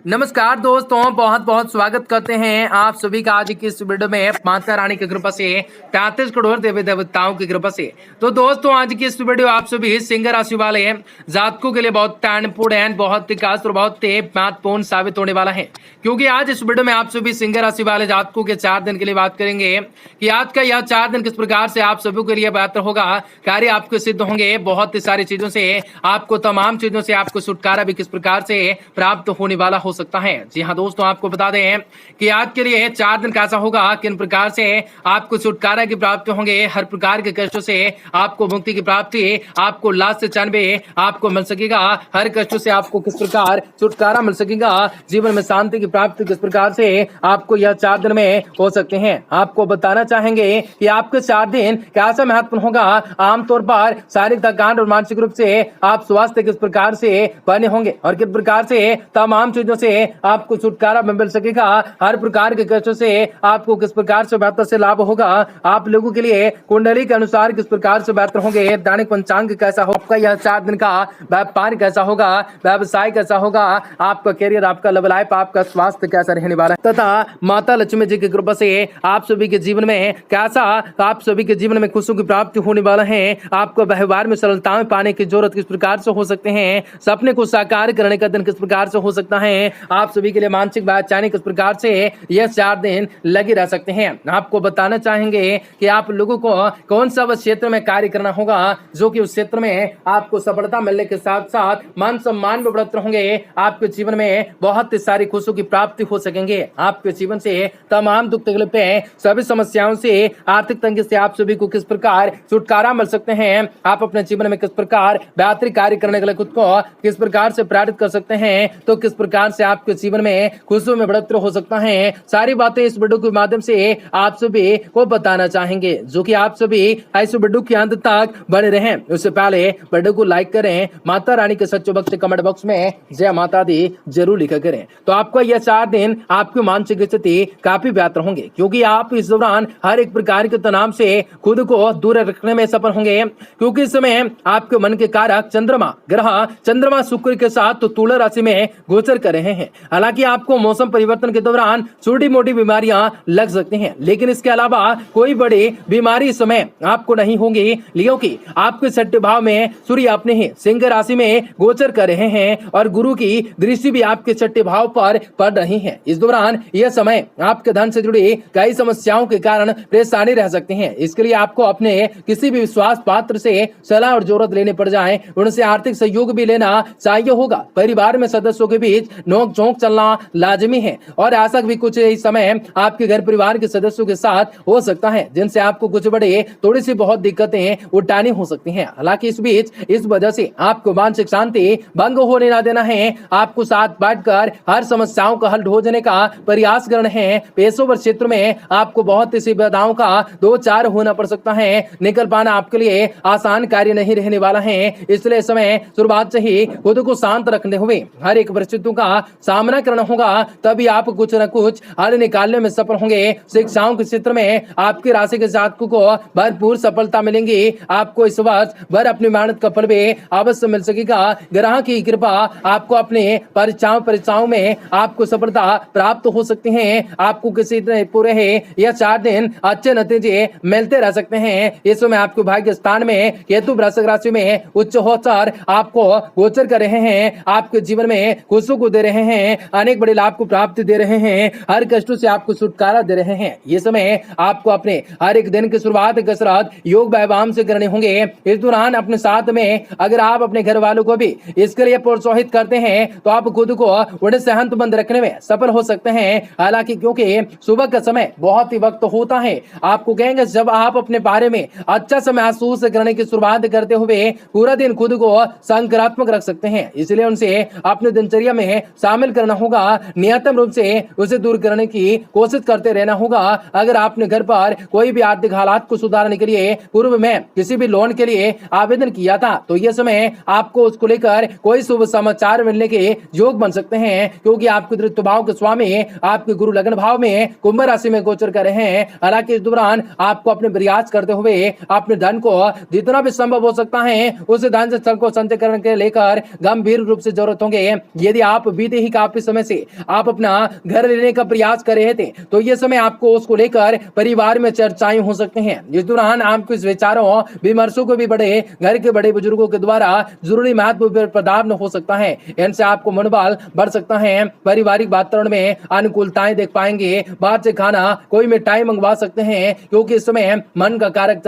नमस्कार दोस्तों, बहुत बहुत स्वागत करते हैं आप सभी का आज की इस वीडियो में माता रानी की कृपा से 35 करोड़ देवी देवताओं की कृपा से। तो दोस्तों आज की इस वीडियो आप सभी सिंह राशि वाले जातकों के लिए बहुत महत्वपूर्ण है, बहुत ही खास और बहुत ही महत्वपूर्ण साबित होने वाला है, क्योंकि आज इस वीडियो में आप सभी सिंह राशि वाले जातकों के 4 दिन के लिए बात करेंगे कि आज का यह 4 दिन किस प्रकार से आप सभी के लिए बेहतर होगा, कार्य आपके सिद्ध होंगे, बहुत ही सारी चीजों से आपको तमाम चीजों से आपको छुटकारा भी किस प्रकार से प्राप्त होने वाला हो सकता है। जी हाँ दोस्तों, आपको बता दें कि आज के लिए 4 दिन कैसा होगा, किन प्रकार से आपको छुटकारा की प्राप्ति होंगे, हर प्रकार के कष्टों से आपको मुक्ति की प्राप्ति, आपको लाभ से चैनवे आपको मिल सकेगा, हर कष्टों से आपको किस प्रकार छुटकारा मिल सकेगा, जीवन में शांति की प्राप्ति किस प्रकार से आपको यह 4 दिन में हो सकते हैं। आपको बताना चाहेंगे कि आपके 4 दिन कैसा महत्वपूर्ण होगा। आमतौर पर शारीरिक थकान और मानसिक रूप से आप स्वास्थ्य किस प्रकार से बने होंगे और किस प्रकार से तमाम चीजों से आपको छुटकारा मिल सकेगा, हर प्रकार के कष्टों से आपको किस प्रकार से बेहतर से लाभ होगा, आप लोगों के लिए कुंडली के अनुसार किस प्रकार से बेहतर होंगे, दैनिक पंचांग कैसा होगा, आपका यह 4 दिन का व्यापार कैसा होगा, व्यवसाय कैसा होगा, आपका करियर, आपका लव लाइफ, आपका स्वास्थ्य कैसा रहने वाला है, तथा माता लक्ष्मी जी की कृपा से आप सभी के जीवन में कैसा, आप सभी के जीवन में खुशियों की प्राप्ति होने वाला है, आपको व्यवहार में सरलता पाने की जरूरत किस प्रकार से हो सकते हैं, सपने को साकार करने का दिन किस प्रकार से हो सकता है, आप सभी के लिए मानसिक बेचैनी किस प्रकार से यह 4 दिन लगे रह सकते हैं। आपको बताना चाहेंगे कि आप लोगों को कौन सा क्षेत्र में कार्य करना होगा जो कि उस क्षेत्र में आपको सफलता मिलने के साथ साथ मान सम्मान में बढ़ते होंगे, आपके जीवन में बहुत सारी खुशियों की प्राप्ति हो सकेंगे, आपके जीवन से तमाम दुख तकलीफें, सभी समस्याओं से, आर्थिक तंगी से आप सभी को किस प्रकार छुटकारा मिल सकते हैं, आप अपने जीवन में किस प्रकार बेहतरीन कार्य करने के लिए खुद को किस प्रकार से प्रेरित कर सकते हैं, तो किस प्रकार से आपके जीवन में खुशियों में बढ़ोतरी हो सकता है, सारी बातें इस वीडियो के माध्यम से आप सभी को बताना चाहेंगे, जो कि आप सभी इस वीडियो के अंत तक बने रहें। उससे पहले वीडियो को लाइक करें, माता रानी के सच्चे भक्त कमेंट बॉक्स में जय माता दी जरूर लिखा करें। तो आपका यह 4 दिन आपकी मानसिक स्थिति काफी बेहतर होंगे, क्योंकि आप इस दौरान हर एक प्रकार के तनाव से खुद को दूर रखने में सफल होंगे, क्योंकि इस समय आपके मन के कारक चंद्रमा शुक्र के साथ तो तुला राशि में गोचर कर रहे हैं। हालांकि आपको मौसम परिवर्तन के दौरान छोटी मोटी बीमारियां लग सकती हैं, लेकिन इसके अलावा कोई बड़ी बीमारी इस समय आपको नहीं होगी, क्योंकि आपके 6ठे भाव में सूर्य अपने ही सिंह राशि में गोचर कर रहे हैं और गुरु की दृष्टि भी आपके 6ठे भाव पर पड़ रही है। इस दौरान यह समय आपके धन से जुड़ी कई समस्याओं के कारण परेशानी रह सकती है। इसके लिए आपको अपने किसी भी विश्वास पात्र से सलाह और जरूरत लेनी पड़ जाए, उनसे आर्थिक सहयोग भी लेना चाहिए होगा। परिवार में सदस्यों के बीच नोक झोंक चलना लाजमी है और ऐसा भी कुछ इस समय आपके घर परिवार के सदस्यों के साथ हो सकता है, जिनसे आपको कुछ बड़े थोड़ी सी बहुत दिक्कतें उठानी हो सकती हैं। हालांकि इस बीच इस वजह से आपको मानसिक शांति भंग होने ना देना है, आपको साथ बैठकर हर समस्याओं का हल ढूंढने का प्रयास करना है। पेशेवर क्षेत्र में आपको बहुत सी बाधाओं का 2-4 होना पड़ सकता है, निकल पाना आपके लिए आसान कार्य नहीं रहने वाला है। इसलिए समय शुरुआत से ही खुद को शांत रखने हुए हर एक परिस्थितियों का सामना करना होगा, तभी आप कुछ न कुछ हल निकालने में सफल होंगे। शिक्षाओं के क्षेत्र में आपकी राशि के जातकों को भरपूर सफलता मिलेंगी, आपको इस वर्ष भर अपनी मेहनत का फल भी अवश्य मिल सकेगा। ग्रह की कृपा आपको अपने परीक्षाओं में आपको सफलता प्राप्त हो सकती है। आपको किसी पूरे यह 4 दिन अच्छे नतीजे मिलते रह सकते हैं। इस समय आपके भाग्य स्थान में केतु वृश्चिक राशि में उच्च होकर आपको गोचर कर रहे हैं, आपके जीवन में खुशियों को दे रहे हैं, अनेक बड़े लाभ को प्राप्ति दे रहे हैं, हर कष्टों से आपको छुटकारा दे रहे हैं। ये समय आपको अपने हर एक दिन की शुरुआत कसरत योग व्यायाम से करने होंगे। इस दौरान अपने साथ में अगर आप अपने घर वालों को भी इसके लिए प्रोत्साहित करते हैं तो आप खुद को उन्हें सेहतमंद रखने में सफल हो सकते हैं। हालांकि क्योंकि सुबह का समय बहुत ही वक्त होता है, आपको कहेंगे जब आप अपने बारे में अच्छा से महसूस करने की शुरुआत करते हुए पूरा दिन खुद को सकारात्मक रख सकते हैं, इसलिए उनसे अपने दिनचर्या में शामिल करना होगा, नियतम रूप से उसे दूर करने की कोशिश करते रहना होगा। अगर आपने घर पर कोई भी आर्थिक हालात को सुधारने के लिए पूर्व में किसी भी लोन के लिए आवेदन किया था तो यह समय आपको उसको लेकर कोई शुभ समाचार मिलने के योग बन सकते हैं, क्योंकि आपके तृतीय भाव के स्वामी आपके गुरु लग्न भाव में कुंभ राशि में गोचर कर रहे हैं। हालांकि इस दौरान आपको अपने प्रयास करते हुए अपने धन को जितना भी संभव हो सकता है उस धन से को संचय करने के लेकर गंभीर रूप से जरूरत होंगे। यदि आप बीते बीते ही काफी समय से आप अपना घर लेने का प्रयास कर रहे थे, तो ये समय आपको उसको लेकर परिवार में चर्चाएं हो सकते हैं। इस दौरान आपको इस विचारों विमर्शों को भी बड़े घर के बड़े बुजुर्गों के द्वारा जरूरी महत्व प्रदान हो सकता है। इनसे आपको मनोबल बढ़ सकता है। पारिवारिक वातावरण में अनुकूलताएं देख पाएंगे। बाहर से खाना कोई मिठाई मंगवा सकते हैं, क्योंकि इस समय मन का कारक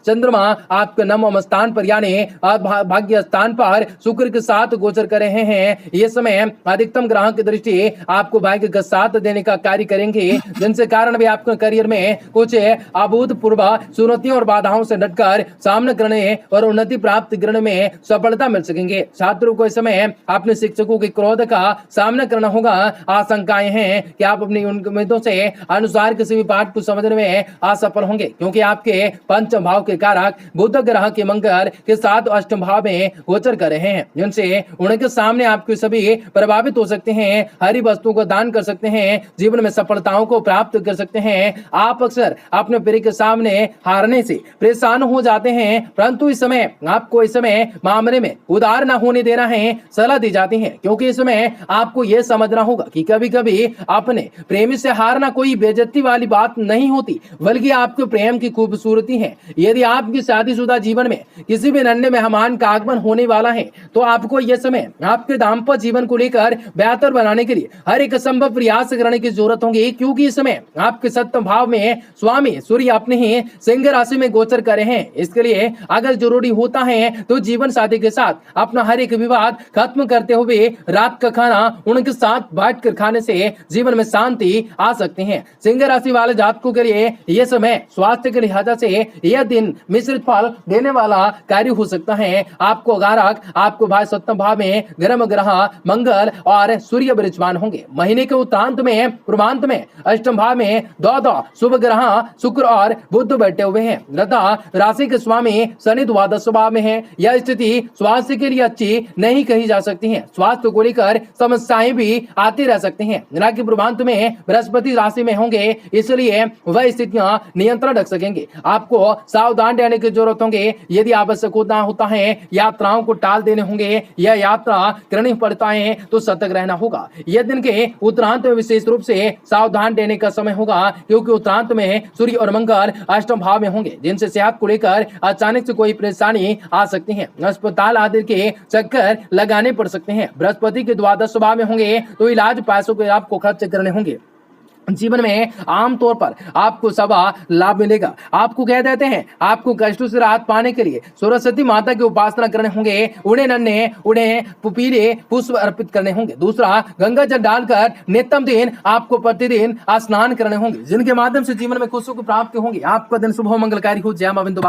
चंद्रमा आपके नवम स्थान पर यानी भाग्य स्थान पर शुक्र के साथ गोचर कर रहे हैं। ये समय अधिकतम ग्रह की दृष्टि आपको भाग्य का साथ देने का कार्य करेंगे, जिनसे कारण भी आपके करियर में कुछ अभूतपूर्व चुनौतियों और बाधाओं से डटकर सामना करने और उन्नति प्राप्त करने में सफलता मिल सकेंगे। छात्रों को इस समय अपने शिक्षकों के क्रोध का सामना करना होगा। आशंकाएं हैं कि आप अपनी उम्मीदों से अनुसार किसी भी पाठ को समझने में असफल होंगे, क्योंकि आपके पंचम भाव के कारक बुध ग्रह के मंगल के साथ अष्टम भाव में गोचर कर रहे हैं, जिनसे उनके सामने आपके सभी प्रभावित हो सकते हैं। हरी वस्तुओं को दान कर सकते हैं, जीवन में सफलताओं को प्राप्त कर सकते हैं। आप अक्सर अपने प्रिय के सामने हारने से परेशान हो जाते हैं, परंतु इस समय आपको इस समय मामले में उदार न होने देना है सलाह दी जाती है, क्योंकि इस समय आपको यह समझना होगा कि कभी कभी अपने प्रेमी से हारना कोई बेइज्जती वाली बात नहीं होती, बल्कि आपके प्रेम की खूबसूरती है। यदि आपकी शादीशुदा जीवन में किसी भी नन्हे मेहमान का आगमन होने वाला है, तो आपको यह समय आपके दाम्पत्य जीवन को लेकर बेहतर बनाने के लिए हर एक संभव प्रयास करने की जरूरत होगी, क्योंकि इस समय आपके सप्तम भाव में स्वामी सूर्य अपने ही सिंह राशि में गोचर कर रहे हैं। इसके लिए अगर जरूरी होता है तो जीवन साथी के साथ अपना हर एक विवाद खत्म करते हुए रात का खाना उनके साथ बैठकर खाने से जीवन में शांति आ सकती है। सिंह राशि वाले जातकों के लिए यह समय स्वास्थ्य के लिहाज से यह दिन मिश्रित फल देने वाला कार्य हो सकता है। आपको कारक आपको भाई सप्तम भाव में गर्म ग्रह मंगल और सूर्य विराजमान होंगे। महीने के उत्तरांत में पूर्वांत में अष्टम भाव में दो शुभ ग्रह शुक्र और बुध बैठे हुए हैं। लता राशि के स्वामी शनि द्वादश भाव में है। यह स्थिति स्वास्थ्य के लिए अच्छी नहीं कही जा सकती है। स्वास्थ्य को लेकर समस्याएं भी आती रह सकती हैं। राशि पूर्वांत में बृहस्पति राशि में होंगे, इसलिए वह स्थितियां नियंत्रण रख सकेंगे। आपको सावधान रहने की जरूरत होगी। यदि आवश्यक होता है यात्राओं को टाल देने होंगे या यात्रा करनी पड़ता है तो सतर्क रहना होगा। यह दिन के उत्तरांत में विशेष रूप से सावधान रहने का समय होगा, क्योंकि उत्तरांत में सूर्य और मंगल अष्टम भाव में होंगे, जिनसे सेहत को लेकर अचानक से कोई परेशानी आ सकती है। अस्पताल आदि के चक्कर लगाने पड़ सकते हैं। बृहस्पति के द्वादश भाव में होंगे तो इलाज पैसों के आपको खर्च करने होंगे। जीवन में आमतौर पर आपको सभा लाभ मिलेगा। आपको कह देते हैं आपको कष्टों से राहत पाने के लिए सरस्वती माता की उपासना करने होंगे। उन्हें पीले पुष्प अर्पित करने होंगे। दूसरा, गंगा जल डालकर नित्यम दिन आपको प्रतिदिन स्नान करने होंगे, जिनके माध्यम से जीवन में खुशियों की प्राप्ति होंगी। आपका दिन शुभ हो, मंगलकारी हो। जय मां बिंदु।